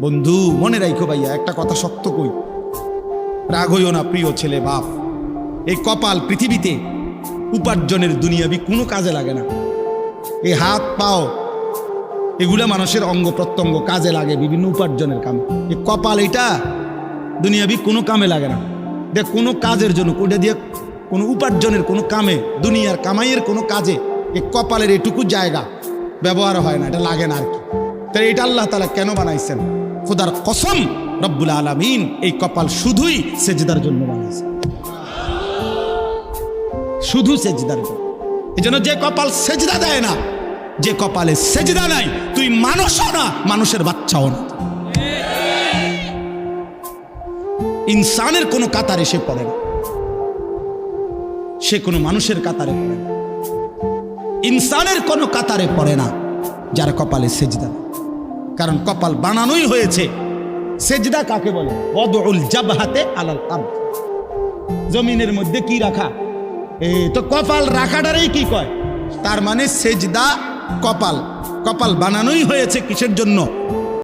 বন্ধু মনে রাখো ভাইয়া, একটা কথা শক্ত কই, রাগ হইও না প্রিয় ছেলে বাপ। এই কপাল পৃথিবীতে উপার্জনের দুনিয়াবি কোনো কাজে লাগে না। এই হাত পাও এগুলা মানুষের অঙ্গ প্রত্যঙ্গ কাজে লাগে বিভিন্ন উপার্জনের কামে। এই কপাল এটা দুনিয়াবি কোনো কামে লাগে না। দেখ কোনো কাজের জন্য ওটা দিয়ে কোনো উপার্জনের কোনো কামে, দুনিয়ার কামাইয়ের কোনো কাজে এই কপালের এটুকু জায়গা ব্যবহার হয় না, এটা লাগে না আর কি। তাই এটা আল্লাহ তাআলা কেন বানাইছেন? খোদার কসম রব্বুল আলামিন এই কপাল শুধুই সেজদার জন্য বানাইছেন, শুধু সেজদার জন্য। এই জন্য যে কপাল সেজদা দেয় না, যে কপালে সেজদা নাই, তুই মানুষও না, মানুষের বাচ্চাও না। ইনসানের কোনো কাতারে সে পড়ে না, সে কোনো মানুষের কাতারে পড়ে না। ইনসানের কোনো কাতারে পড়ে না যার কপালে সেজদা। কারণ কপাল বানানোই হয়েছে। সেজদা কাকে বলে? ওয়াদউল জাবহাতে আলাল আরদ, জমিনের মধ্যে কি রাখা। এই তো কপাল রাখাটারই কি কয়? তার মানে সেজদা কপাল। কপাল বানানোই হয়েছে কিসের জন্য?